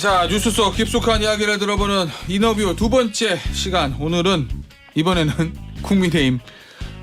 자, 뉴스 속 깊숙한 이야기를 들어보는 인터뷰 두 번째 시간. 이번에는 국민의힘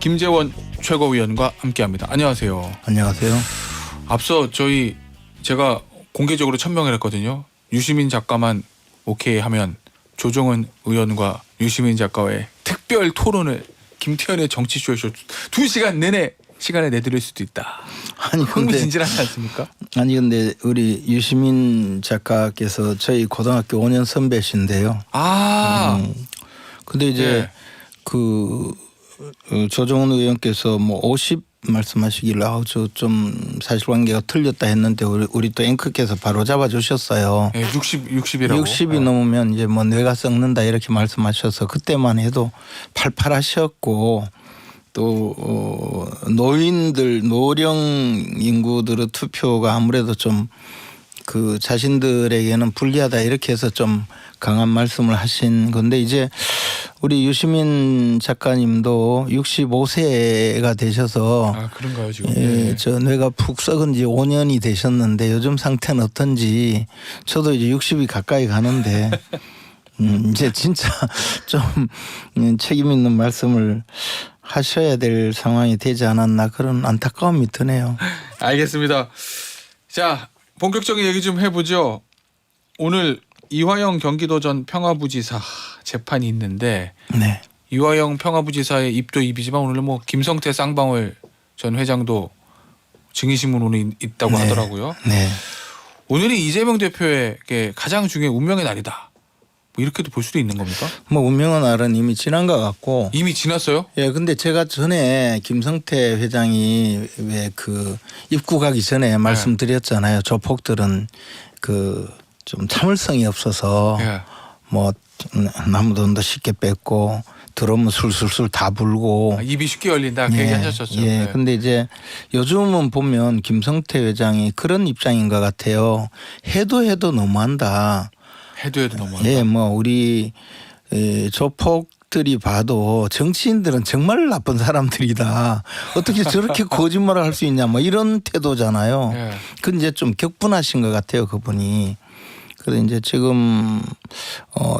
김재원 최고위원과 함께합니다. 안녕하세요. 안녕하세요. 앞서 제가 공개적으로 천명을 했거든요. 유시민 작가만 오케이 하면 조정은 의원과 유시민 작가의 특별 토론을 김태현의 정치쇼에서 2시간 내내 시간을 내드릴 수도 있다. 아니 흥미진진하지 않습니까? 아니 근데 우리 유시민 작가께서 저희 고등학교 5년 선배신데요. 근데 이제 네. 그 조정은 의원께서 뭐 50 말씀하시길래 저 좀 사실관계가 틀렸다 했는데 우리 또 앵커께서 바로 잡아주셨어요. 네, 60이라고. 60이 넘으면 이제 뭐 뇌가 썩는다 이렇게 말씀하셔서 그때만 해도 팔팔하셨고 또 노인들 노령 인구들의 투표가 아무래도 좀 그 자신들에게는 불리하다 이렇게 해서 좀 강한 말씀을 하신 건데 이제 우리 유시민 작가님도 65세가 되셔서 그런가요 지금? 예, 저 뇌가 푹 썩은 지 5년이 되셨는데 요즘 상태는 어떤지 저도 이제 60이 가까이 가는데 이제 진짜 좀 책임 있는 말씀을 하셔야 될 상황이 되지 않았나 그런 안타까움이 드네요. 알겠습니다. 자, 본격적인 얘기 좀 해보죠. 오늘 이화영 경기도전 평화부지사 재판이 있는데 네. 이화영 평화부지사의 입도 입이지만 오늘 뭐 김성태 쌍방울 전 회장도 증인신문 오늘 있다고 네. 하더라고요. 네. 오늘이 이재명 대표에게 가장 중요한 운명의 날이다. 뭐 이렇게도 볼 수도 있는 겁니까? 뭐 운명은 날은 이미 지난 것 같고. 이미 지났어요? 예, 근데 제가 전에 김성태 회장이 왜 그 입국하기 전에 말씀드렸잖아요. 조폭들은 그 좀 참을성이 없어서 예. 뭐 나무돈도 쉽게 뺏고 들어오면 술술술 다 불고. 입이 쉽게 열린다. 그 얘기 하셨었죠. 예. 네. 근데 이제 요즘은 보면 김성태 회장이 그런 입장인 것 같아요. 해도 너무한다. 해도 너무한다. 예, 뭐 우리 조폭들이 봐도 정치인들은 정말 나쁜 사람들이다. 어떻게 저렇게 거짓말을 할 수 있냐, 뭐 이런 태도잖아요. 예. 그 이제 좀 격분하신 것 같아요, 그분이. 그래서 이제 지금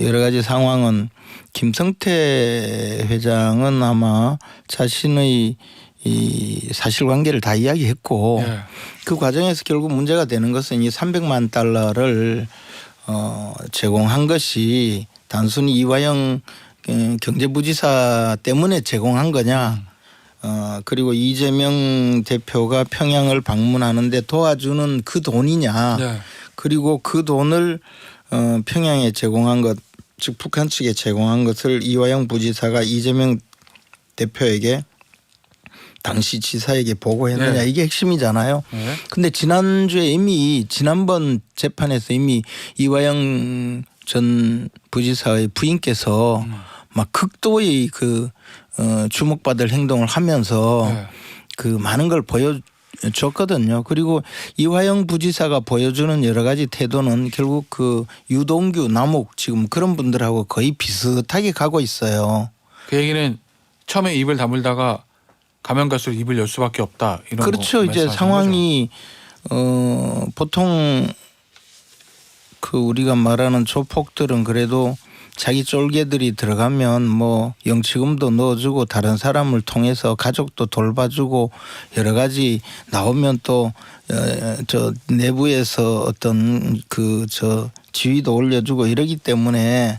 여러 가지 상황은 김성태 회장은 아마 자신의 이 사실관계를 다 이야기했고 예. 그 과정에서 결국 문제가 되는 것은 이 300만 달러를 제공한 것이 단순히 이화영 경제부지사 때문에 제공한 거냐. 그리고 이재명 대표가 평양을 방문하는데 도와주는 그 돈이냐. 예. 그리고 그 돈을 평양에 제공한 것, 즉 북한 측에 제공한 것을 이화영 부지사가 이재명 대표에게 당시 지사에게 보고했느냐. 네. 이게 핵심이잖아요. 네. 근데 지난주에 이미 지난번 재판에서 이미 이화영 전 부지사의 부인께서 막 극도의 그 주목받을 행동을 하면서 네. 그 많은 걸 보여줬거든요. 그리고 이화영 부지사가 보여주는 여러 가지 태도는 결국 그 유동규, 남욱 지금 그런 분들하고 거의 비슷하게 가고 있어요. 그 얘기는 처음에 입을 다물다가 가면 갈수록 입을 열 수밖에 없다. 이런 그렇죠. 거 이제 말씀하시는 상황이 보통 그 우리가 말하는 조폭들은 그래도 자기 쫄개들이 들어가면 뭐 영치금도 넣어주고 다른 사람을 통해서 가족도 돌봐주고 여러 가지 나오면 또 저 내부에서 어떤 그 저 지위도 올려주고 이러기 때문에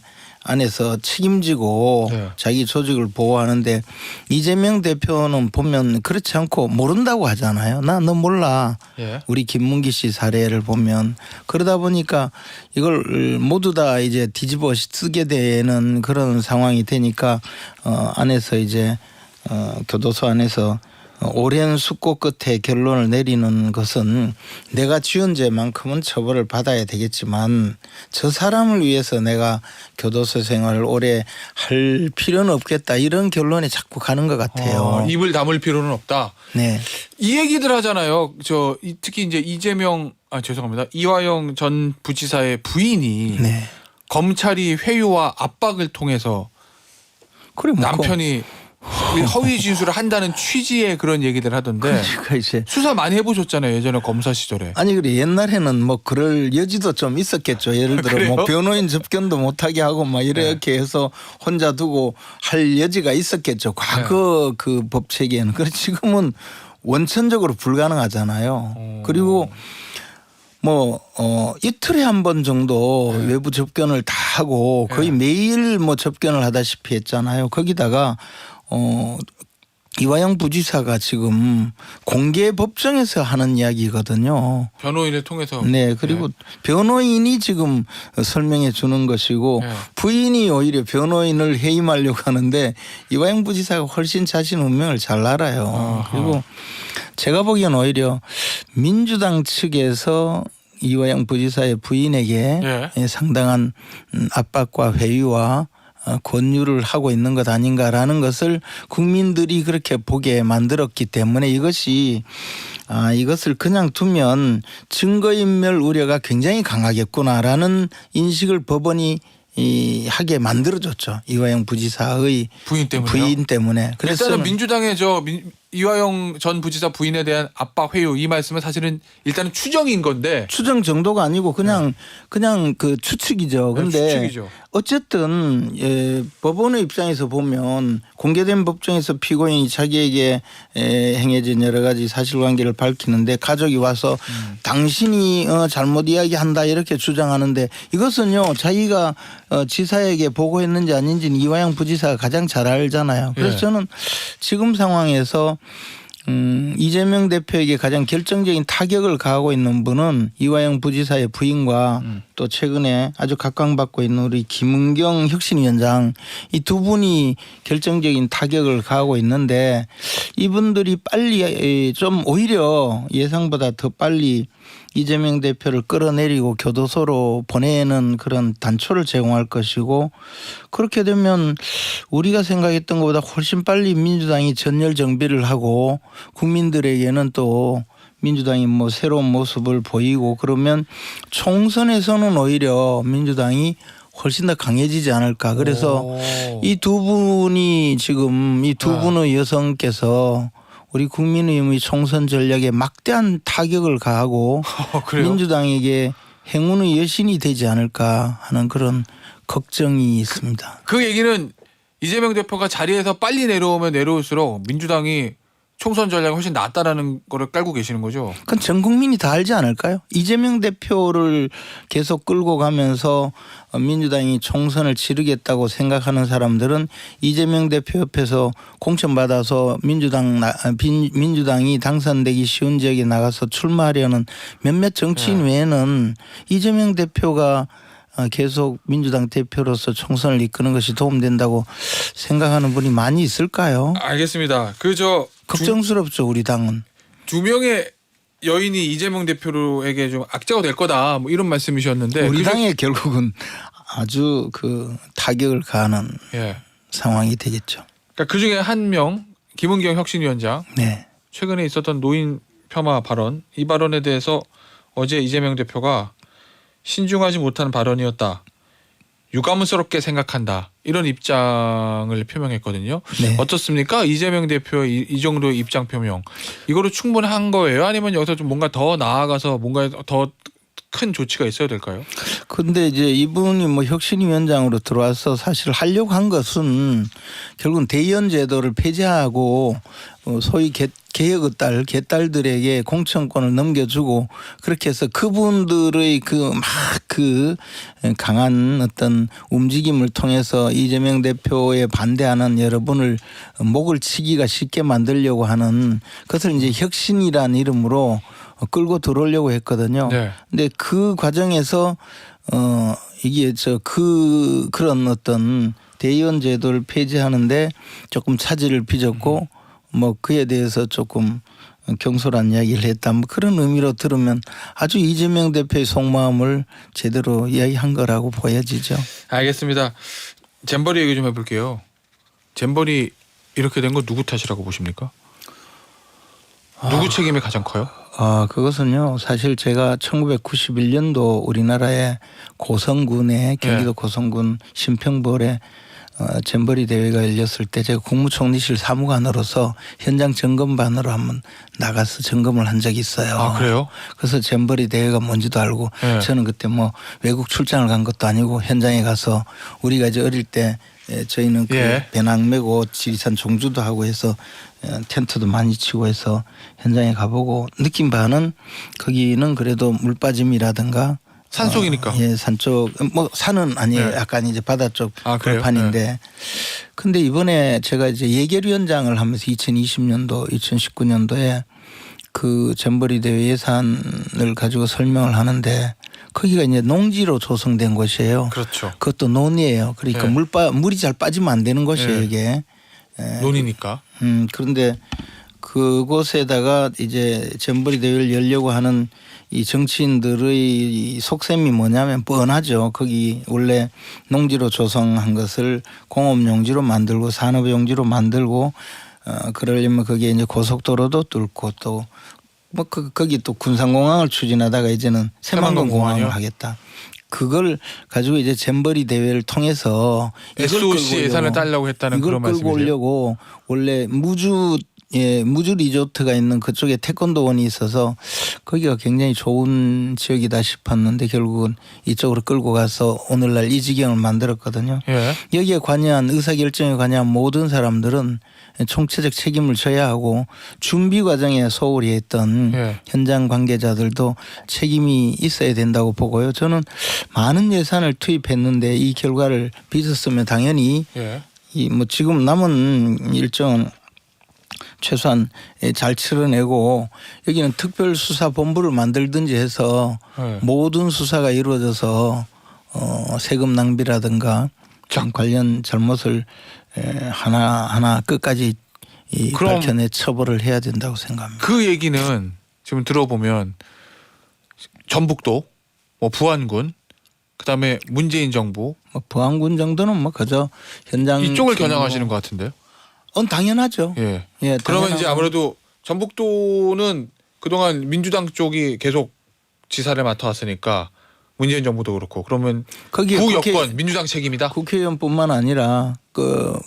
안에서 책임지고 네. 자기 조직을 보호하는데 이재명 대표는 보면 그렇지 않고 모른다고 하잖아요. 나 너 몰라. 예. 우리 김문기 씨 사례를 보면 그러다 보니까 이걸 모두 다 이제 뒤집어 쓰게 되는 그런 상황이 되니까 안에서 이제 교도소 안에서 오랜 숙고 끝에 결론을 내리는 것은 내가 지은 죄만큼은 처벌을 받아야 되겠지만 저 사람을 위해서 내가 교도소 생활을 오래 할 필요는 없겠다 이런 결론에 자꾸 가는 것 같아요. 입을 다물 필요는 없다. 네. 이 얘기들 하잖아요. 특히 이제 죄송합니다. 이화영 전 부지사의 부인이 허위 진술을 한다는 취지의 그런 얘기들 하던데 그러니까 이제 수사 많이 해보셨잖아요. 예전에 검사 시절에. 아니 그래 옛날에는 뭐 그럴 여지도 좀 있었겠죠. 예를 들어 그래요? 뭐 변호인 접견도 못하게 하고 막 이렇게 해서 혼자 두고 할 여지가 있었겠죠. 과거 그 법 체계에는. 그래 지금은 원천적으로 불가능하잖아요. 그리고 뭐 이틀에 한 번 정도 외부 접견을 다 하고 거의 매일 뭐 접견을 하다시피 했잖아요. 거기다가 이화영 부지사가 지금 공개 법정에서 하는 이야기거든요. 변호인을 통해서. 네, 그리고 변호인이 지금 설명해 주는 것이고 부인이 오히려 변호인을 해임하려고 하는데 이화영 부지사가 훨씬 자신 운명을 잘 알아요. 그리고 제가 보기엔 오히려 민주당 측에서 이화영 부지사의 부인에게 상당한 압박과 회유와 권유를 하고 있는 것 아닌가라는 것을 국민들이 그렇게 보게 만들었기 때문에 이것을 그냥 두면 증거인멸 우려가 굉장히 강하겠구나라는 인식을 법원이 하게 만들어줬죠. 이화영 부지사의 부인 때문에. 그래서 일단은 민주당의 이화영 전 부지사 부인에 대한 압박 회유 이 말씀은 사실은 일단은 추정인 건데 추정 정도가 아니고 그냥 그 추측이죠. 그런데 추측이죠. 어쨌든 법원의 입장에서 보면 공개된 법정에서 피고인이 자기에게 행해진 여러 가지 사실관계를 밝히는데 가족이 와서 당신이 잘못 이야기한다 이렇게 주장하는데 이것은요 자기가 지사에게 보고했는지 아닌지는 이화영 부지사가 가장 잘 알잖아요. 그래서 저는 지금 상황에서 이재명 대표에게 가장 결정적인 타격을 가하고 있는 분은 이화영 부지사의 부인과 또 최근에 아주 각광받고 있는 우리 김은경 혁신위원장 이 두 분이 결정적인 타격을 가하고 있는데 이분들이 빨리 좀 오히려 예상보다 더 빨리 이재명 대표를 끌어내리고 교도소로 보내는 그런 단초를 제공할 것이고 그렇게 되면 우리가 생각했던 것보다 훨씬 빨리 민주당이 전열 정비를 하고 국민들에게는 또 민주당이 뭐 새로운 모습을 보이고 그러면 총선에서는 오히려 민주당이 훨씬 더 강해지지 않을까. 그래서 이 두 분이 지금 이 두 분의 여성께서 우리 국민의힘의 총선 전략에 막대한 타격을 가하고 민주당에게 행운의 여신이 되지 않을까 하는 그런 걱정이 있습니다. 그 얘기는 이재명 대표가 자리에서 빨리 내려오면 내려올수록 민주당이 총선 전략이 훨씬 낫다라는 거를 깔고 계시는 거죠. 그건 전 국민이 다 알지 않을까요? 이재명 대표를 계속 끌고 가면서 민주당이 총선을 치르겠다고 생각하는 사람들은 이재명 대표 옆에서 공천받아서 민주당이 당선되기 쉬운 지역에 나가서 출마하려는 몇몇 정치인 외에는 이재명 대표가 계속 민주당 대표로서 총선을 이끄는 것이 도움된다고 생각하는 분이 많이 있을까요? 알겠습니다. 걱정스럽죠. 우리 당은. 두 명의 여인이 이재명 대표에게 좀 악재가 될 거다 뭐 이런 말씀이셨는데 우리 당에 결국은 아주 그 타격을 가하는 상황이 되겠죠. 그러니까 그중에 한 명 김은경 혁신위원장 최근에 있었던 노인 폄하 발언 이 발언에 대해서 어제 이재명 대표가 신중하지 못한 발언이었다. 유감스럽게 생각한다. 이런 입장을 표명했거든요. 어떻습니까? 이재명 대표의 이 정도의 입장 표명. 이거로 충분한 거예요? 아니면 여기서 좀 뭔가 더 나아가서 뭔가 더 큰 조치가 있어야 될까요? 그런데 이제 이분이 뭐 혁신위원장으로 들어와서 사실 하려고 한 것은 결국은 대의원 제도를 폐지하고 소위 개혁의 개딸들에게 공천권을 넘겨주고 그렇게 해서 그분들의 그 강한 어떤 움직임을 통해서 이재명 대표에 반대하는 여러분을 목을 치기가 쉽게 만들려고 하는 그것을 이제 혁신이라는 이름으로 끌고 들어오려고 했거든요. 근데 그 과정에서 이게 그런 어떤 대의원 제도를 폐지하는데 조금 차질을 빚었고 뭐 그에 대해서 조금 경솔한 이야기를 했다. 뭐 그런 의미로 들으면 아주 이재명 대표의 속마음을 제대로 이야기한 거라고 보여지죠. 알겠습니다. 잼버리 얘기 좀 해볼게요. 잼버리 이렇게 된 거 누구 탓이라고 보십니까? 누구 책임이 가장 커요? 그것은요. 사실 제가 1991년도 우리나라의 고성군에 경기도 고성군 신평벌에 잼버리 대회가 열렸을 때 제가 국무총리실 사무관으로서 현장 점검반으로 한번 나가서 점검을 한 적이 있어요. 아 그래요? 그래서 잼버리 대회가 뭔지도 알고 네. 저는 그때 뭐 외국 출장을 간 것도 아니고 현장에 가서 우리가 이제 어릴 때 저희는 그 예. 배낭 메고 지리산 종주도 하고 해서 텐트도 많이 치고 해서 현장에 가보고 느낀 바는 거기는 그래도 물빠짐이라든가 산속이니까. 예, 산 쪽 뭐 산은 아니에요. 네. 약간 이제 바다 쪽 아, 그래요? 판인데. 근데 이번에 제가 이제 예결위원장을 하면서 2020년도, 2019년도에 그 잼버리 대회 예산을 가지고 설명을 하는데 거기가 이제 농지로 조성된 곳이에요. 그렇죠. 그것도 논이에요. 그러니까 네. 물이 잘 빠지면 안 되는 곳이에요, 네. 이게. 논이니까. 그런데 그곳에다가 이제 잼버리 대회를 열려고 하는 이 정치인들의 속셈이 뭐냐면 뻔하죠. 거기 원래 농지로 조성한 것을 공업용지로 만들고 산업용지로 만들고 그러려면 거기에 이제 고속도로도 뚫고 또 뭐 거기 또 군산공항을 추진하다가 이제는 새만금 공항을 하겠다. 그걸 가지고 이제 잼버리 대회를 통해서 SOC 예산을 따려고 했다는 이걸 그런 끌고 말씀이세요? 오려고 원래 무주 리조트가 있는 그쪽에 태권도원이 있어서 거기가 굉장히 좋은 지역이다 싶었는데 결국은 이쪽으로 끌고 가서 오늘날 이 지경을 만들었거든요. 예. 여기에 관여한 의사결정에 관여한 모든 사람들은 총체적 책임을 져야 하고 준비 과정에 소홀히 했던 예. 현장 관계자들도 책임이 있어야 된다고 보고요. 저는 많은 예산을 투입했는데 이 결과를 빚었으면 당연히 예. 이 뭐 지금 남은 일정은 최소한 잘 치러내고 여기는 특별수사본부를 만들든지 해서 네. 모든 수사가 이루어져서 세금 낭비라든가 관련 잘못을 하나하나 끝까지 그럼 밝혀내 처벌을 해야 된다고 생각합니다. 그 얘기는 지금 들어보면 전북도, 뭐 부안군, 그다음에 문재인 정부 뭐 보안군 정도는 뭐 그저 현장 이쪽을 겨냥하시는 것 같은데요. 당연하죠. 예. 예, 그러면 이제 당연하고. 아무래도 전북도는 그동안 민주당 쪽이 계속 지사를 맡아왔으니까 문재인 정부도 그렇고 그러면 거기에 구 여권 민주당 책임이다. 국회의원뿐만 아니라 그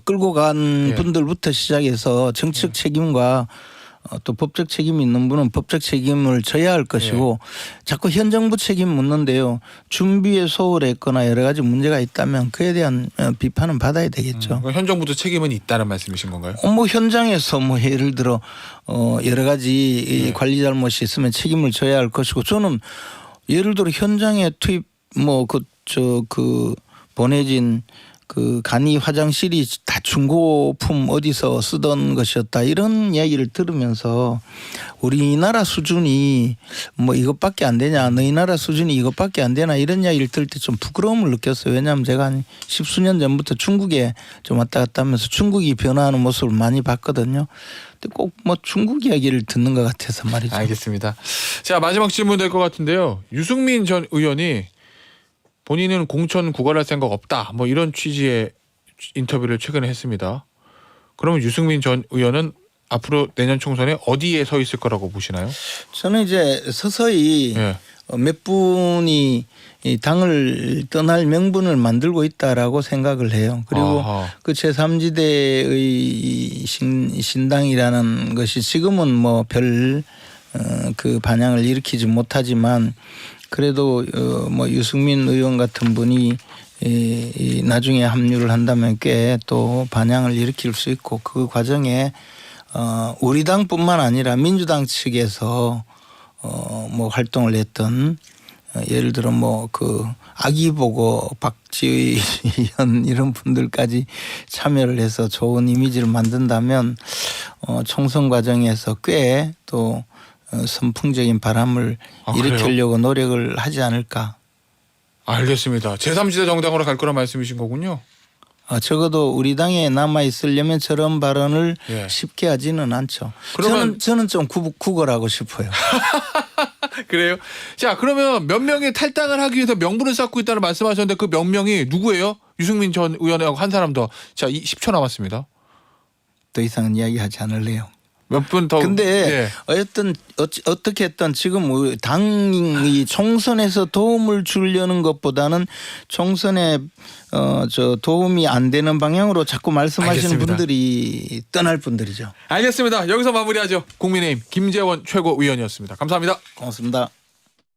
끌고 간 예. 분들부터 시작해서 정치적 책임과 또 법적 책임이 있는 분은 법적 책임을 져야 할 것이고 자꾸 현 정부 책임 묻는데요. 준비에 소홀했거나 여러 가지 문제가 있다면 그에 대한 비판은 받아야 되겠죠. 현 정부도 책임은 있다는 말씀이신 건가요? 뭐 현장에서 뭐 예를 들어 여러 가지 예. 관리 잘못이 있으면 책임을 져야 할 것이고 저는 예를 들어 현장에 투입 보내진 그 간이 화장실이 다 중고품 어디서 쓰던 것이었다 이런 이야기를 들으면서 우리나라 수준이 뭐 이것밖에 안 되냐 너희 나라 수준이 이것밖에 안 되나 이런 이야기를 들을 때 좀 부끄러움을 느꼈어요. 왜냐하면 제가 한 10수년 전부터 중국에 좀 왔다 갔다 하면서 중국이 변화하는 모습을 많이 봤거든요. 근데 꼭 뭐 중국 이야기를 듣는 것 같아서 말이죠. 알겠습니다. 자 마지막 질문 될 것 같은데요. 유승민 전 의원이 본인은 공천 구걸할 생각 없다. 뭐 이런 취지의 인터뷰를 최근에 했습니다. 그러면 유승민 전 의원은 앞으로 내년 총선에 어디에 서 있을 거라고 보시나요? 저는 이제 서서히 예. 몇 분이 이 당을 떠날 명분을 만들고 있다라고 생각을 해요. 그리고 아하. 그 제3지대의 신당이라는 것이 지금은 뭐 별 그 반향을 일으키지 못하지만 그래도 뭐 유승민 의원 같은 분이 나중에 합류를 한다면 꽤 또 반향을 일으킬 수 있고 그 과정에 우리 당뿐만 아니라 민주당 측에서 뭐 활동을 했던 예를 들어 뭐 그 아기 보고 박지현 이런 분들까지 참여를 해서 좋은 이미지를 만든다면 총선 과정에서 꽤 또 선풍적인 바람을 일으키려고 노력을 하지 않을까. 알겠습니다. 제3지대 정당으로 갈 거란 말씀이신 거군요. 적어도 우리 당에 남아 있으려면 저런 발언을 예. 쉽게 하지는 않죠. 그러면 저는 좀 구걸하고 싶어요. 그래요? 자 그러면 몇 명이 탈당을 하기 위해서 명분을 쌓고 있다는 말씀하셨는데 그 몇 명이 누구예요? 유승민 전 의원하고 한 사람 더. 자 10초 남았습니다. 더 이상은 이야기하지 않을래요. 몇 분 더. 근데 예. 어떻게 했든 지금 당이 총선에서 도움을 주려는 것보다는 총선에 저 도움이 안 되는 방향으로 자꾸 말씀하시는 알겠습니다. 분들이 떠날 분들이죠. 알겠습니다. 여기서 마무리하죠. 국민의힘 김재원 최고위원이었습니다. 감사합니다. 고맙습니다.